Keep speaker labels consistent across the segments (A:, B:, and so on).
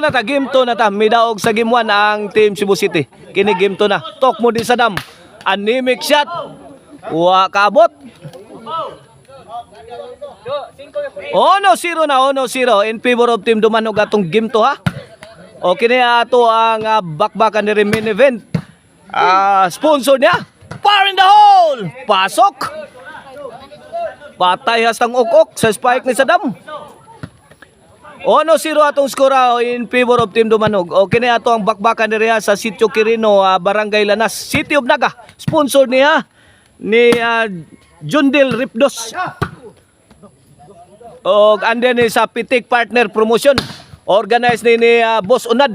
A: na ta, game 2 na ta. Midaog sa game 1 ang Team Cebu City. Kini game 2 na. Tok mo din sa dam. Anemic shot. Wa kaabot. 1-0 na, 1-0 in favor of Team Dumanog atong game 2 ha. O kini ato ang bakbakan ni main event. Sponsor niya. Fire in the hole. Pasok. Patay hastang ukok sa spike ni Saddam. 1-0 atong skora in favor of Team Dumanog. O kini ato ang bakbakan diriha sa Sitio Quirino, Barangay Lanas, City of Naga. Sponsor niya ni Jundil Ripdos. O anden ni sa Pitik Partner Promotion. Organize ni Boss Unad.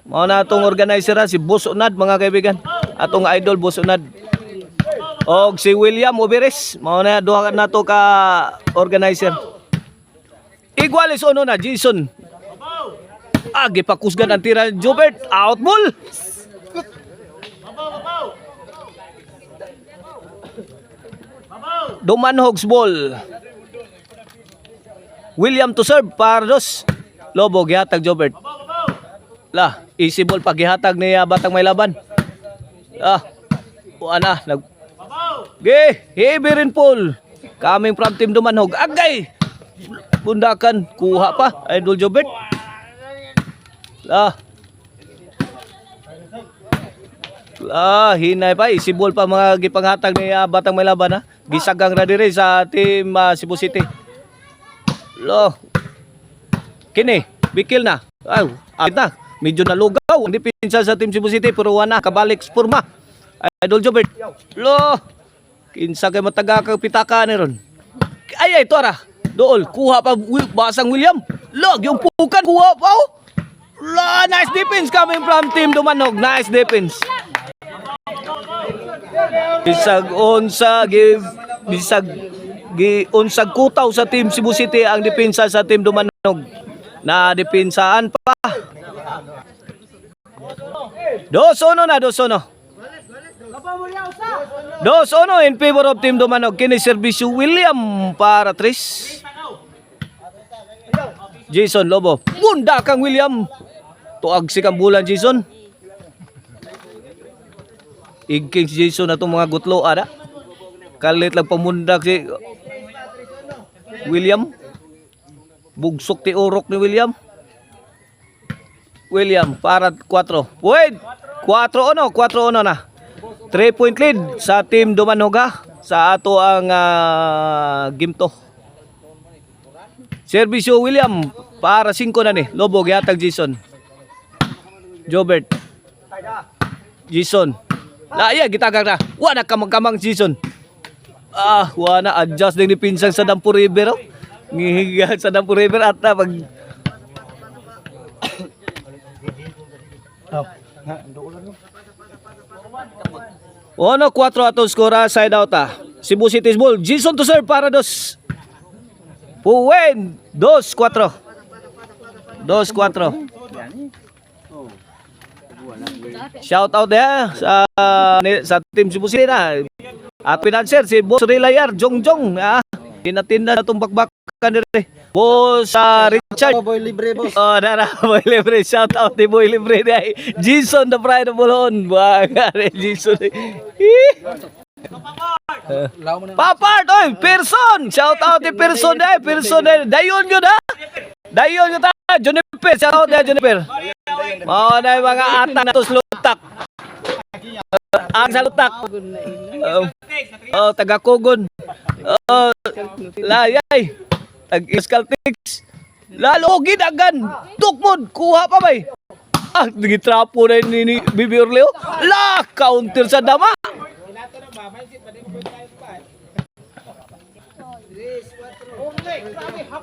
A: Mao na atong organizer si Boss Unad, mga kaibigan. Atong idol Boss Unad. O si William Oberes. Mao na duha na to ka organizer. Iguales ono na Jason. Gipakusgan ang tira ni Jobert. Out ball. Dumanhogs ball. William to serve para dos. Lobo gihatag Jobert. La, easy ball paghihatag ni Batang May Laban. Ana nag heavy rainfall coming from Team Dumanhog. Agay. Bundakan kuha pa Idol Jobert. Hinay pa easy ball pa mga gipanghatag ni Batang May Laban ha. Gisagang ra dire sa Team Cebu City. Kini, bikil na. Na. Medyo nalugaw ang depensa sa Team Cebu City pero wala kabalik spurma. Idol Jobert. Kinsa kay mataga kag pitaka ni ron. Ay tora. Dool kuha pa basang William. Yung pukan kuha pa. Nice defense coming from Team Dumanog. Nice defense. Bisag unsag kutaw sa Team Cebu City ang depensa sa Team Dumanog. Na depensaan pa. 2-1 na, 2-1. 2-1 in favor of Team Dumanog. Kini serbisyo William para 3. Jason Lobo. Bunda kang William. Tuag si kang bulan Jason. Igking si Jason na itong mga gutlo ada. Kalit lang pamundak si William. Bugsok ti urok ni William. William para 4. Wait. 4-1 na. 3-point lead sa Team Dumanoga sa ato ang game 2. Servisyo William para 5 na ni. Lobo gihatag Jason. Jobert. Jason. Gitagag na. Wala kamang Jason. Wala adjust din ni pinsang sa Dampo River. Ngihiga sa Dampo River at na pag 1-4 ato skora side out Cebu City's ball. Jason to serve para 2. Puwen 2-4. 2-4. Shout out sa Team Cebu City na. At pinanser si Boss Relayar Jongjong. Tinatinda na itong bakbakan nila. Boss Richard.
B: Boy libre boss.
A: Boy libre. Shout out ni Boy libre. Jason the Pride of Bolon. Bagay Jason. Papart. Oy, Person. Shout out ni Person. Person. Dayon yun ha. Dayon yun ha. Juniper. Shout out niya Juniper. Na yung mga ata na to slutak. Ang salutak. Taga-Kugon. Layay. Tag-Iskaltix. Lalo gidagan. Tukmod. Kuha pa bay. Nagitrapo na ni Bibi Orleo. Counter sa dama.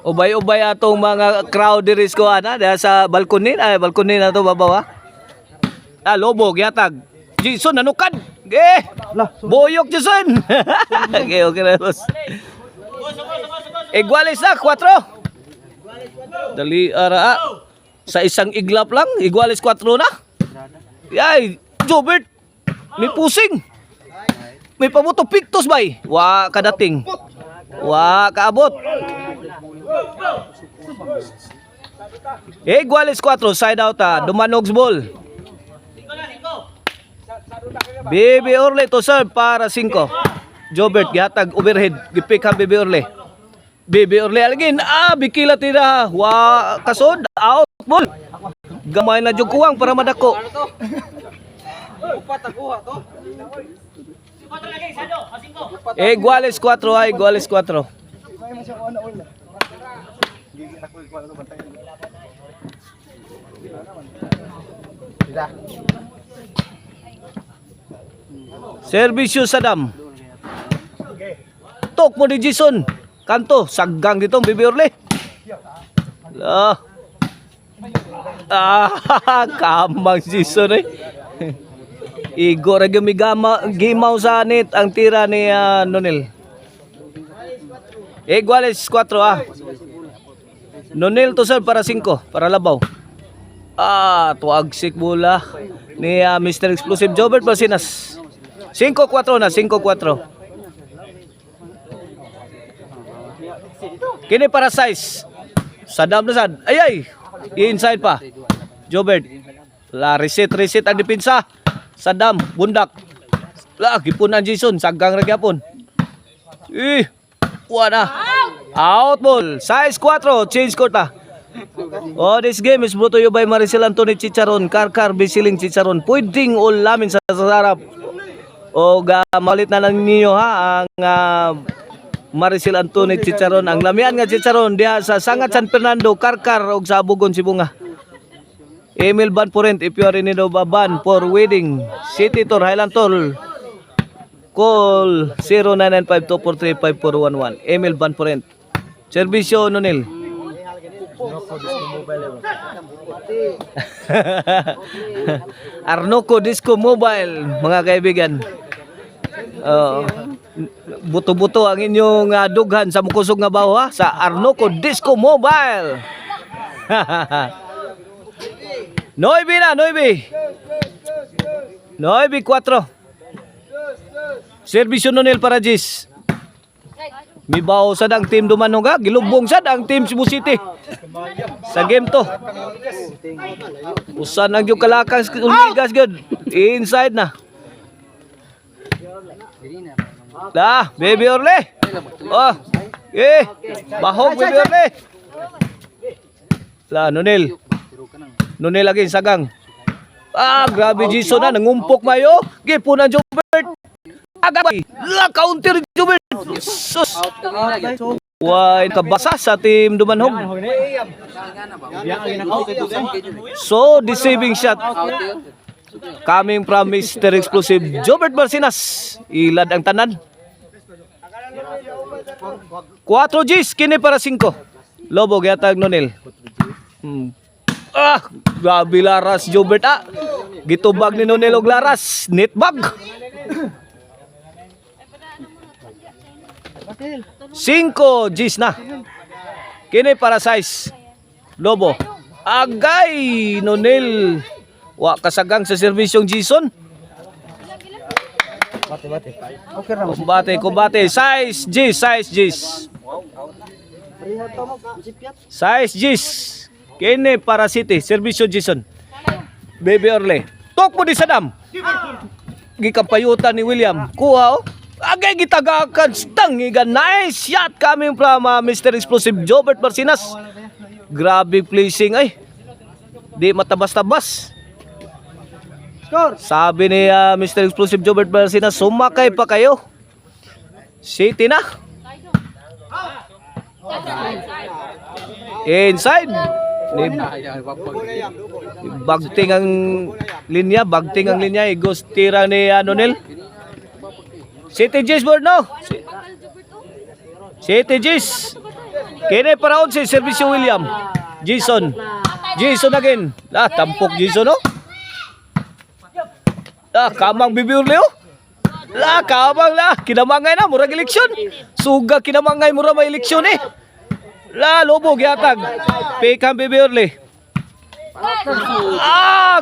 A: Ubay-ubay atong mga crowd diris ko sa balkonin. Balkonin na to babawa. Lobo gihatag. Jason nanukad. Boyok Jason. Okay na boss. Iguales na 4. Dali sa isang iglap lang iguales 4 na. Jobert may pusing. May pamuto pictus bay. Wa kadating. Wa kaabot. Iguales 4, side out Dumanogs ball. Bibi Orle to serve para 5. Jobert gihatag overhead, gipick ha Bibi Orle. Bibi Orle algin, bikila tira. Wa kasod, out ball. Gamay na jud kuwang para madako. Iguales 4, iguales 4. Servisyo Saddam. Tok mo ni Jason. Kanto, saggang ditong Bibi Orle. Kamang Jason eh. Igor gimaw sa net ang tira ni Nonel. Iguales 4 Nonel to serve para 5, para labaw. Tuagsik bola ni Mr. Explosive Jobert Balsinas. 5-4 na, 5-4. Kini para size. Sadam na sad. Ay. Inside pa. Jobert. Reset ang depensa. Sadam, bundak. Gipunan Jason, sagang ra gyapon. Wala. Out ball. Size 4, change court this game is brought to you by Maricel Anthony Chicharon, Karkar Bisiling Chicharon. Pwedeng ulamin sa sarap. Malit na lang ninyo ang Maricel Anthony Chicharon. Ang lamian nga Chicharon diha sa Sangat San Fernando, Karkar ug sa Bugon, Sibunga. Emil Ban Porent, if you are in need of a ban for wedding, City Tour, Highland Tour, call 0995-243-5411. Emil Ban Porent. Servisyo Nonel. Arnoco Disco Mobile, mga kaibigan. Buto-buto ang inyong dughan sa mukusog nga baho sa Arnoco Disco Mobile. Noibi 4. Servisyo Nonel para Jis. Mibaw sad ang team Dumanog gilubong sad ang team Cebu City sa game to. Usan ang yung kalakang umigas good. Inside na. Baby Orle. Bahog Baby Orle. Nonel lagi sagang. Grabe Jason na nangumpok mayo. Gipunan Jobert. Counter Jobert. Sus. Kabasa sa team Dumanhog. So, deceiving shot coming from Mr. Explosive Jobert Balsinas. Ilad ang tanan. 4 Gs, kini para 5. Lobo, gatag Nonel. Grabe laras Jobert gitubag ni Nonel og laras. Netbag. 5 Gs na. Kini para size. Lobo. Agay Nonel. Wa kasagang sa serbisyong Jason. Kumbate. Size Gs. Size Gs. Kini para City. Serbisyo Jason. Baby Orle. Tok mo di Saddam. Gikampayutan ni William. Kuha Agay gitagakan stangigan. Nice shot coming from Mr. Explosive Jobert Balsinas. Grabe placing ay. Di matabas-tabas. Sabi ni Mr. Explosive Jobert Balsinas, sumakay pa kayo. City na. Inside. Bagting ang linya. Igos tira ni Nonel. City G's Borno. City G's. Kini para on si Servisyo William. Jason again. Tampok Jason kamang Bibi Orle kamang kinamangay na murag eleksyon. Suga kinamangay mura may eleksyon Lobo gihatag. Pekang Bibi Orle.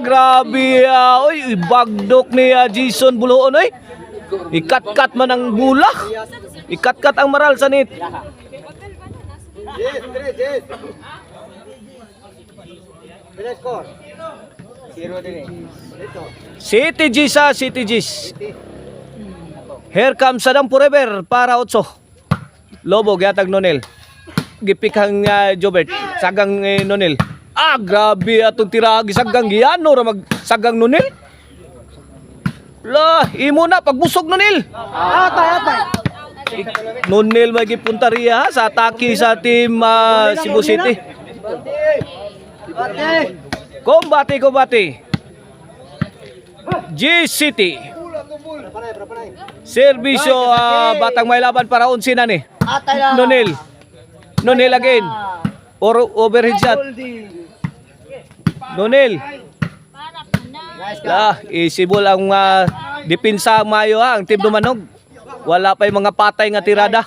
A: Grabe bagdok ni Jason Buluon Ikat-kat man ang bulak. Ikat-kat ang maral sa net. City G sa City G's. Here comes Sadam Forever para 8. Lobo gihatag Nonel. Gipikang Jobert sagang Nonel. Ah, grabe atong tiragi sagang giyano ra mag sagang Nonel. La, imo na pagbusog Nonel. Nonel may gipuntariya sa atake sa team Cebu City. Kombate. G City. Servisyo Batang May Laban para 11 na ni. Nonel again. Or overhead shot. Nonel. Isibol ang depensa mayo ang team Dumanog. Wala pa yung mga patay nga tirada.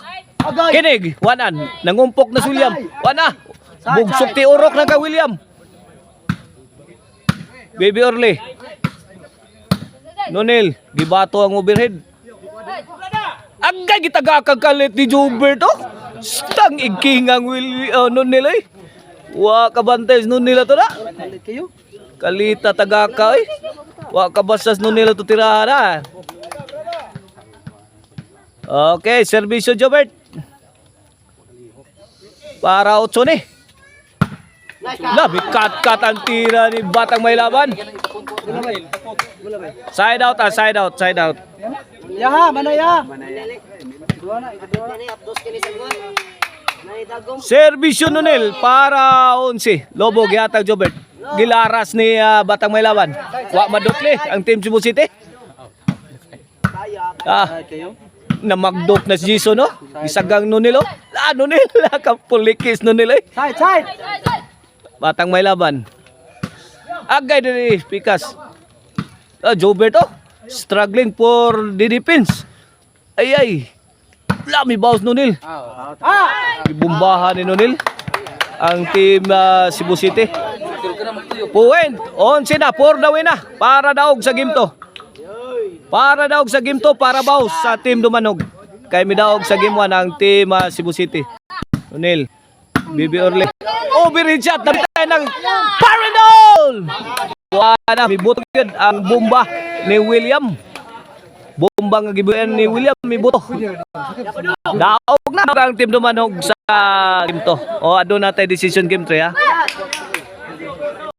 A: Kinig, wanan. Nangumpok na si William. Wana. Bugsok ti urok na ka William. Baby Orly. Nonel, gibato ang overhead. Agay gitagakag kalit ni Jobert oh. Stang ikingang Nonel ay. Wa kabantay Nonel to na. Kalita tagaka ay. Wa kabasas Nonel to tirahan. Okay, servisyo Jobert. Para 8 ni. Labi kat ang tira ni Batang May Laban. Side out.
B: Ya, mana ya?
A: Servisyo Nonel para 11. Lobo gihatag Jobert. Gilaras ni Batang May Laban. Wa madukli ang team Cebu City. Namagdok na si Jason no. Isagang Nonel oh. Nonel kapulikis Nonel eh.
B: Side.
A: Batang May Laban. Agay diri Pikas. Jobert oh. Struggling for the defense. Ay. Lami bawas Nonel. Ibumbahan ni Nonel ang team Cebu City. Point. 11 na. 4 daw na. Para daog sa game to. Para bawas sa team Dumanog. Kay midaog sa game 1 ang team Cebu City. Nonel. Baby Orly. Overhead shot na bitay ng Parendol. Wala mibuto gyud ang bomba ni William. Bomba nga gibuan ni William mibuto. Daog na ang team Dumanog sa game to. O aduna tay decision game 3 ha.